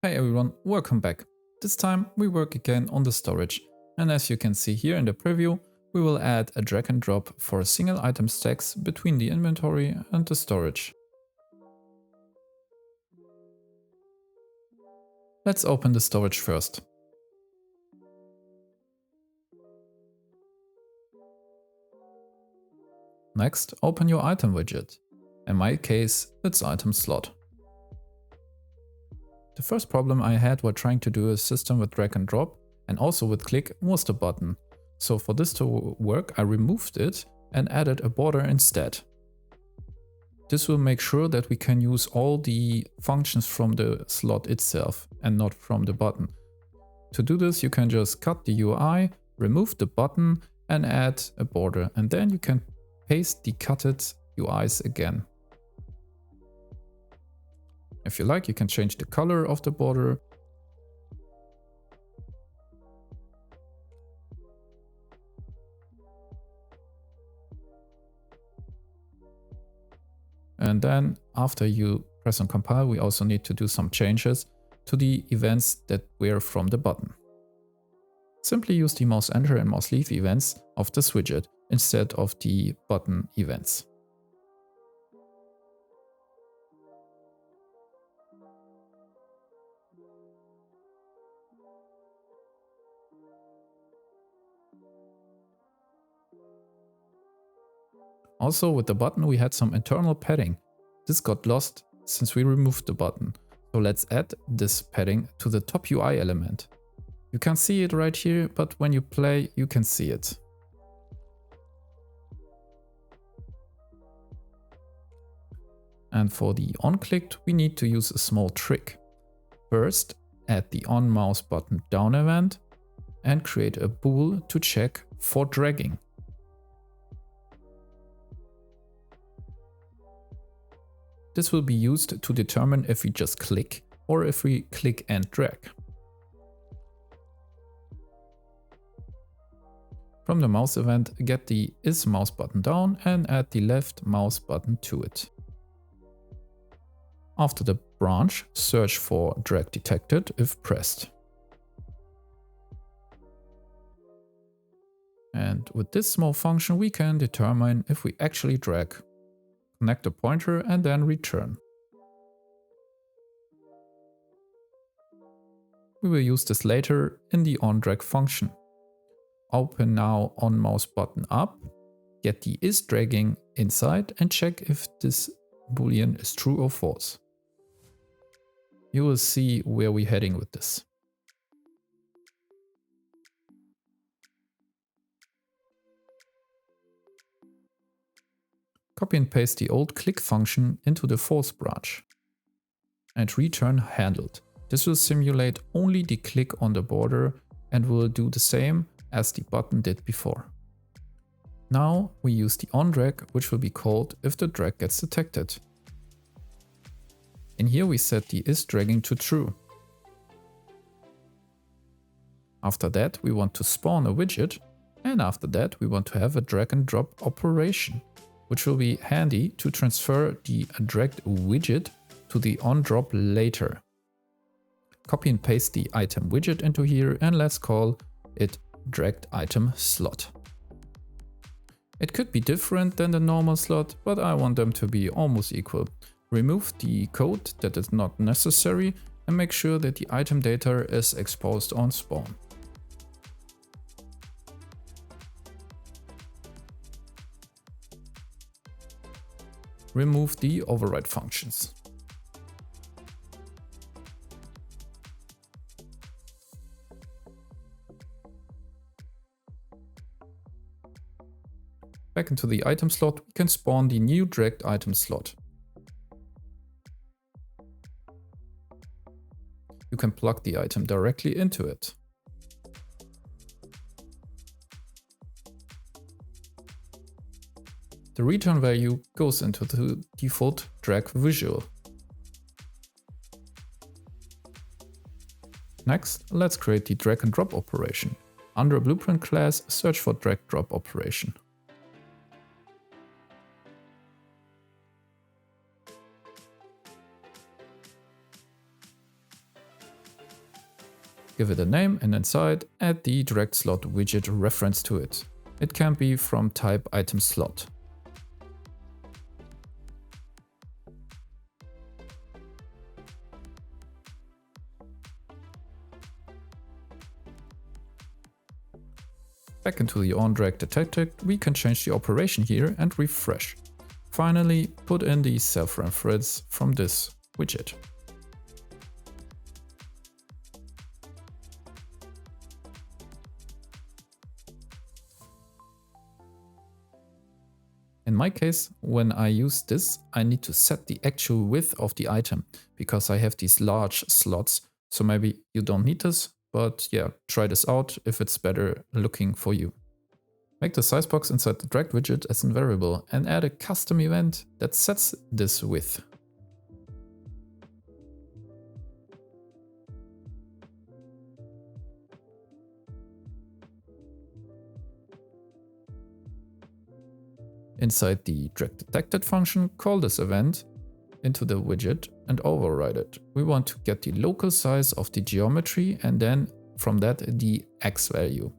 Hey everyone, welcome back. This time we work again on the storage, and as you can see here in the preview, we will add a drag and drop for single item stacks between the inventory and the storage. Let's open the storage first. Next, open your item widget. In my case, it's item slot. The first problem I had while trying to do a system with drag and drop and also with click was the button. So for this to work, I removed it and added a border instead. This will make sure that we can use all the functions from the slot itself and not from the button. To do this, you can just cut the UI, remove the button and add a border, and then you can paste the cutted UIs again. If you like, you can change the color of the border. And then after you press on compile, we also need to do some changes to the events that were from the button. Simply use the mouse enter and mouse leave events of this widget instead of the button events. Also with the button we had some internal padding. This got lost since we removed the button. So let's add this padding to the top UI element. You can't see it right here, but when you play you can see it. And for the on-clicked we need to use a small trick. First, add the on mouse button down event and create a bool to check for dragging. This will be used to determine if we just click or if we click and drag. From the mouse event, get the is mouse button down and add the left mouse button to it. After the branch, search for drag detected if pressed. And with this small function we can determine if we actually drag. Connect the pointer and then return. We will use this later in the onDrag function. Open now on mouse button up, get the is dragging inside and check if this boolean is true or false. You will see where we're heading with this. Copy and paste the old click function into the false branch and return handled. This will simulate only the click on the border and will do the same as the button did before. Now we use the onDrag, which will be called if the drag gets detected. In here we set the is dragging to true. After that we want to spawn a widget, and after that we want to have a drag and drop operation, which will be handy to transfer the dragged widget to the onDrop later. Copy and paste the item widget into here and let's call it dragged item slot. It could be different than the normal slot, but I want them to be almost equal. Remove the code that is not necessary and make sure that the item data is exposed on spawn. Remove the override functions. Back into the item slot, we can spawn the new dragged item slot. You can plug the item directly into it. The return value goes into the default drag visual. Next, let's create the drag and drop operation. Under a blueprint class, search for drag drop operation. Give it a name and inside add the direct slot widget reference to it. It can be from type item slot. Back into the onDrag detected, we can change the operation here and refresh. Finally, put in the self-reference from this widget. In my case, when I use this, I need to set the actual width of the item because I have these large slots. So maybe you don't need this, but yeah, try this out if it's better looking for you. Make the size box inside the drag widget as a variable and add a custom event that sets this width. Inside the drag detected function, call this event into the widget and override it. We want to get the local size of the geometry and then from that the X value.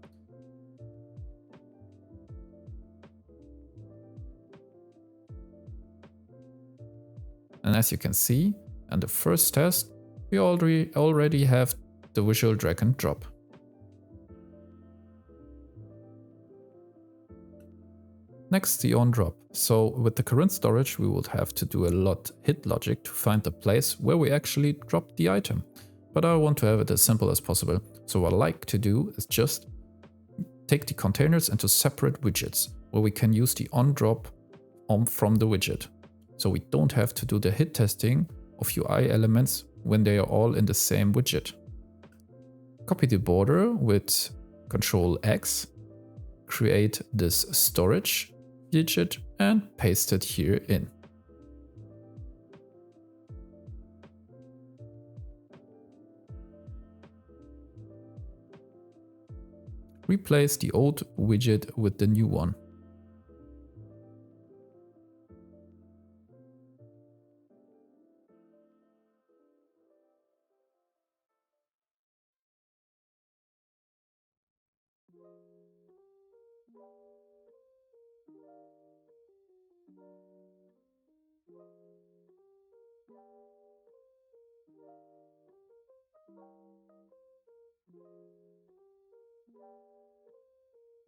And as you can see, in the first test, we already have the visual drag and drop. Next, the on drop. So with the current storage, we would have to do a lot hit logic to find the place where we actually dropped the item. But I want to have it as simple as possible. So what I like to do is just take the containers into separate widgets where we can use the on drop from the widget. So we don't have to do the hit testing of UI elements when they are all in the same widget. Copy the border with Ctrl X, create this storage widget and paste it here in. Replace the old widget with the new one.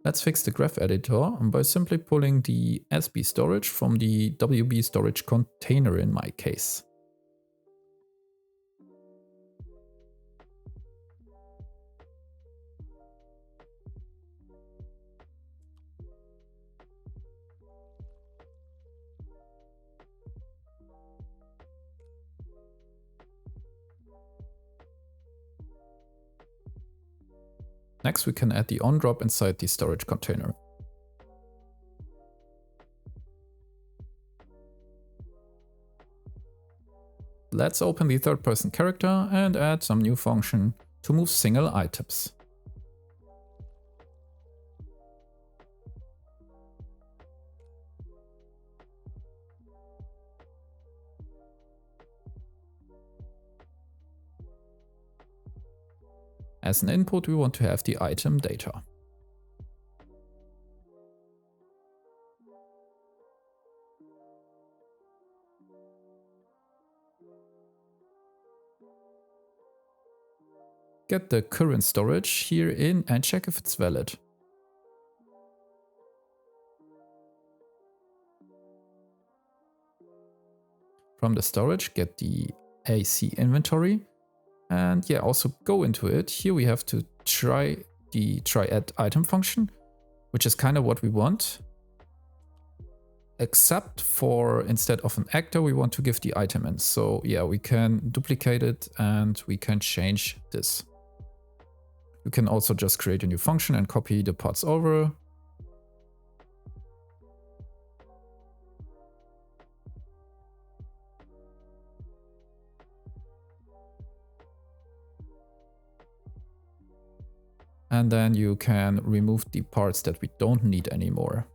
Let's fix the graph editor by simply pulling the SB storage from the WB storage container in my case. Next, we can add the on drop inside the storage container. Let's open the third person character and add some new function to move single items. As an input, we want to have the item data. Get the current storage here in and check if it's valid. From the storage, get the AC inventory and yeah, also go into it. Here we have to try the try add item function, which is kind of what we want. Except for instead of an actor, we want to give the item in. So yeah, we can duplicate it and we can change this. You can also just create a new function and copy the parts over. And then you can remove the parts that we don't need anymore.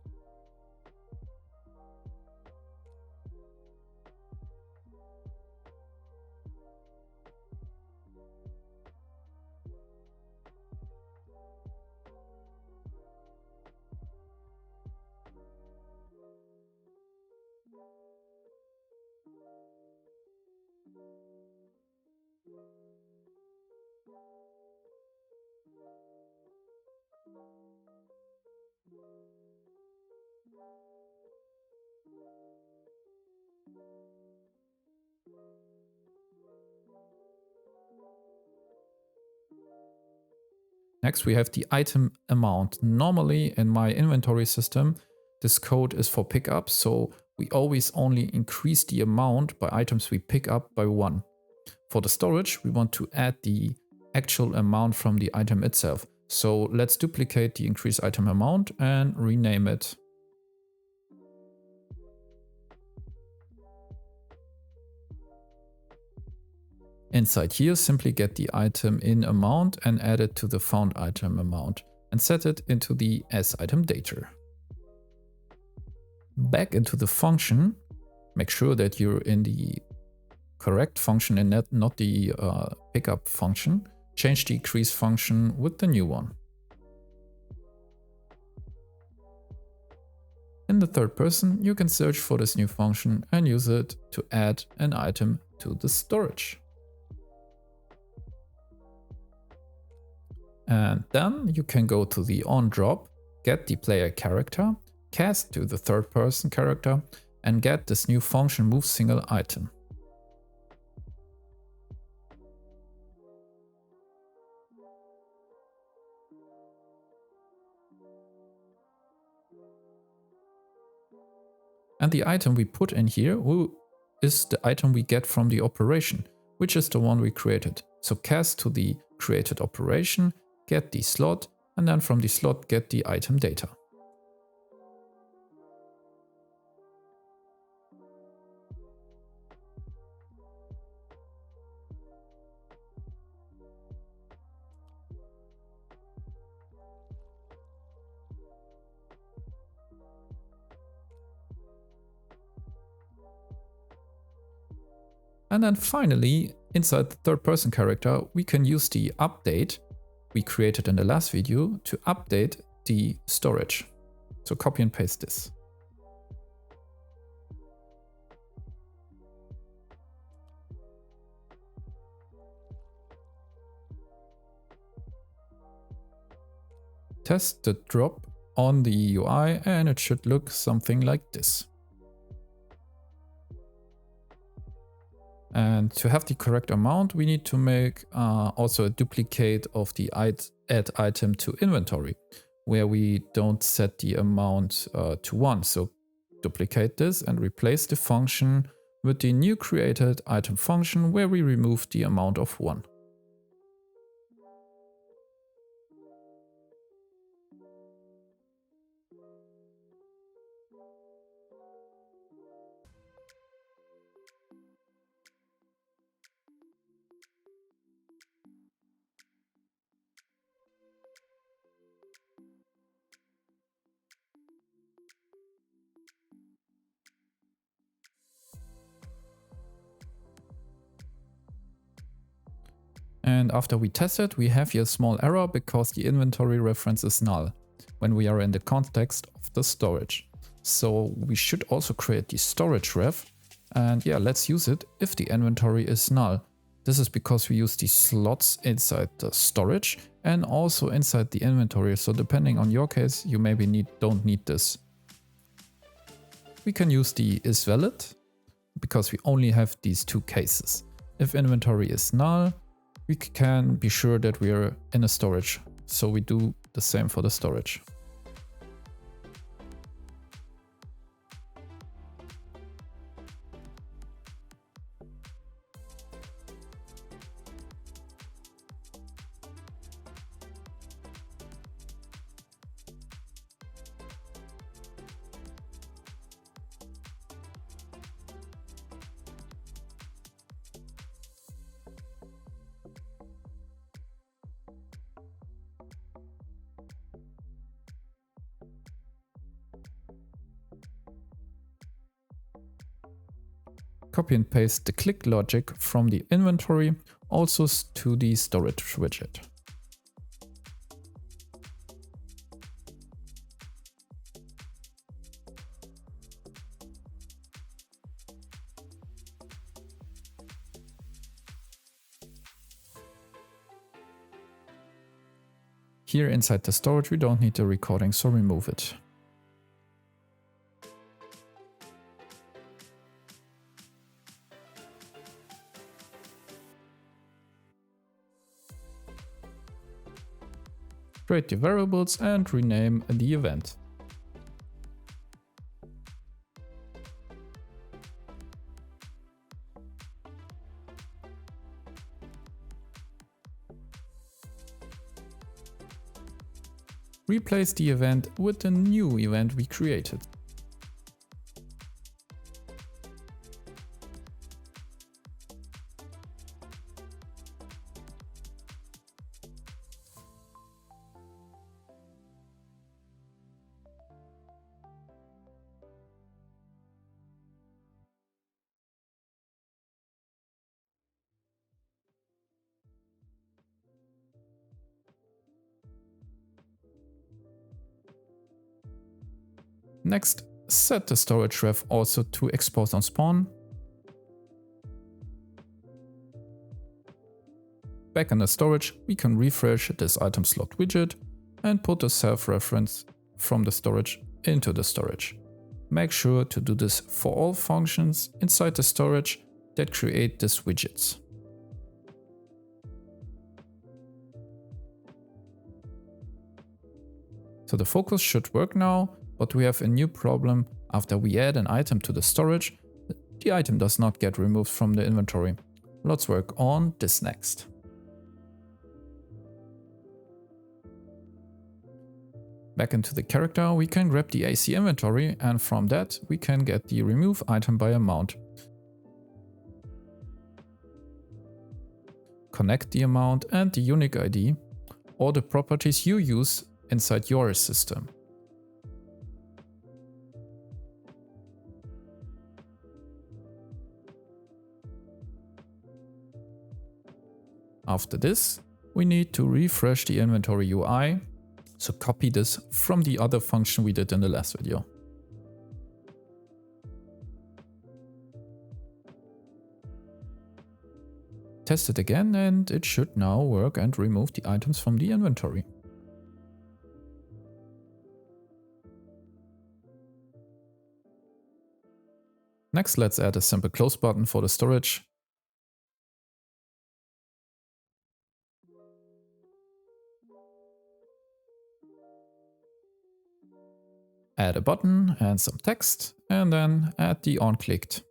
Next, we have the item amount. Normally in my inventory system, this code is for pickup, so we always only increase the amount by items we pick up by 1. For the storage, we want to add the actual amount from the item itself. So let's duplicate the increase item amount and rename it. Inside here, simply get the item in amount and add it to the found item amount and set it into the as item data. Back into the function, make sure that you're in the correct function and not the pickup function. Change the increase function with the new one. In the third person, you can search for this new function and use it to add an item to the storage. And then you can go to the onDrop, get the player character, cast to the third person character, and get this new function move single item. And the item we put in here is the item we get from the operation, which is the one we created. So cast to the created operation, get the slot, and then from the slot get the item data. And then finally, inside the third person character, we can use the update we created in the last video to update the storage. So copy and paste this. Test the drop on the UI and it should look something like this. And to have the correct amount, we need to make also a duplicate of the add item to inventory, where we don't set the amount to 1. So duplicate this and replace the function with the new created item function, where we remove the amount of 1. And after we test it, we have here a small error because the inventory reference is null when we are in the context of the storage. So we should also create the storage ref. And yeah, let's use it if the inventory is null. This is because we use the slots inside the storage and also inside the inventory. So depending on your case, you maybe don't need this. We can use the isValid because we only have these two cases. If inventory is null, we can be sure that we are in a storage. So we do the same for the storage. Copy and paste the click logic from the inventory also to the storage widget. Here inside the storage we don't need the recording, so remove it. Create the variables and rename the event. Replace the event with the new event we created. Next, set the storage ref also to expose on spawn. Back in the storage, we can refresh this item slot widget and put the self-reference from the storage into the storage. Make sure to do this for all functions inside the storage that create these widgets. So the focus should work now, but we have a new problem. After we add an item to the storage, the item does not get removed from the inventory. Let's work on this next. Back into the character, we can grab the AC inventory, and from that we can get the remove item by amount. Connect the amount and the unique ID, or the properties you use inside your system. After this, we need to refresh the inventory UI, so copy this from the other function we did in the last video. Test it again and it should now work and remove the items from the inventory. Next, let's add a simple close button for the storage. Add a button and some text, and then add the on clicked.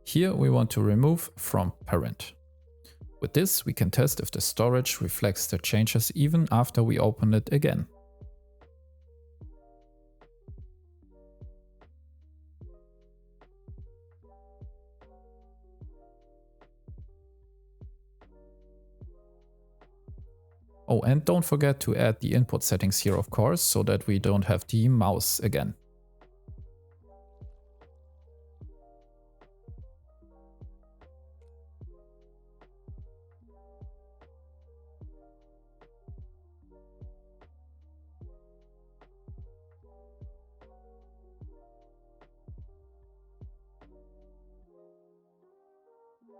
Here we want to remove from parent. With this we can test if the storage reflects the changes even after we open it again. Oh, and don't forget to add the input settings here, of course, so that we don't have the mouse again.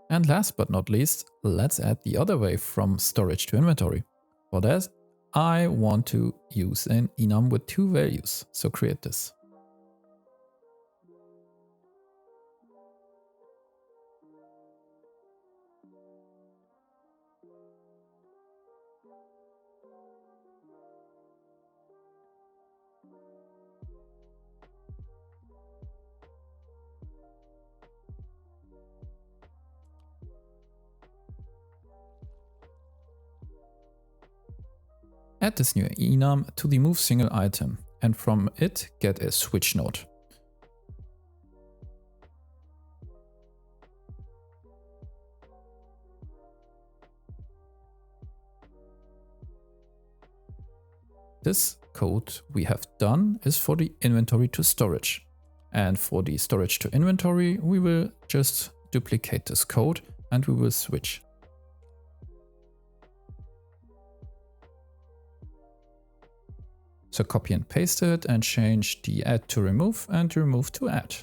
And last but not least, let's add the other way from storage to inventory. For that, I want to use an enum with two values, so create this. Add this new enum to the move single item, and from it get a switch node. This code we have done is for the inventory to storage. And for the storage to inventory, we will just duplicate this code, and we will switch. So copy and paste it and change the add to remove and remove to add.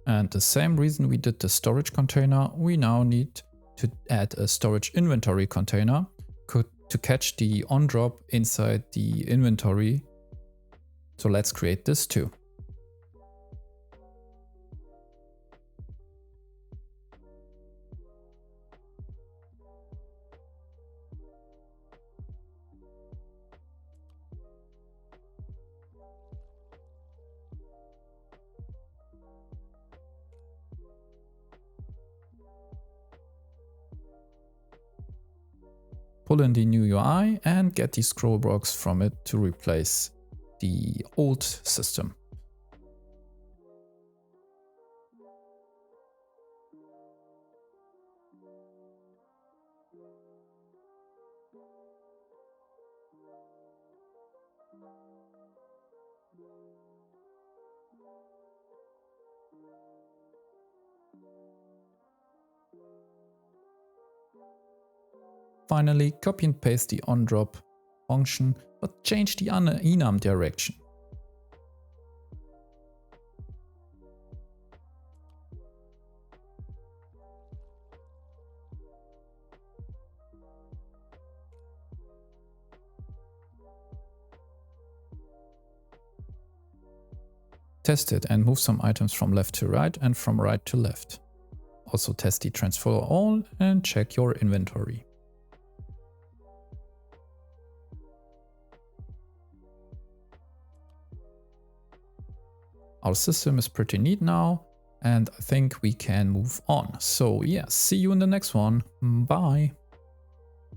And the same reason we did the storage container, we now need to add a storage inventory container to catch the on drop inside the inventory. So let's create this too. Pull in the new UI and get the scroll box from it to replace the old system. Finally, copy and paste the onDrop function, but change the enum direction. Test it and move some items from left to right and from right to left. Also test the transfer all and check your inventory. Our system is pretty neat now, and I think we can move on. So yeah, see you in the next one. Bye.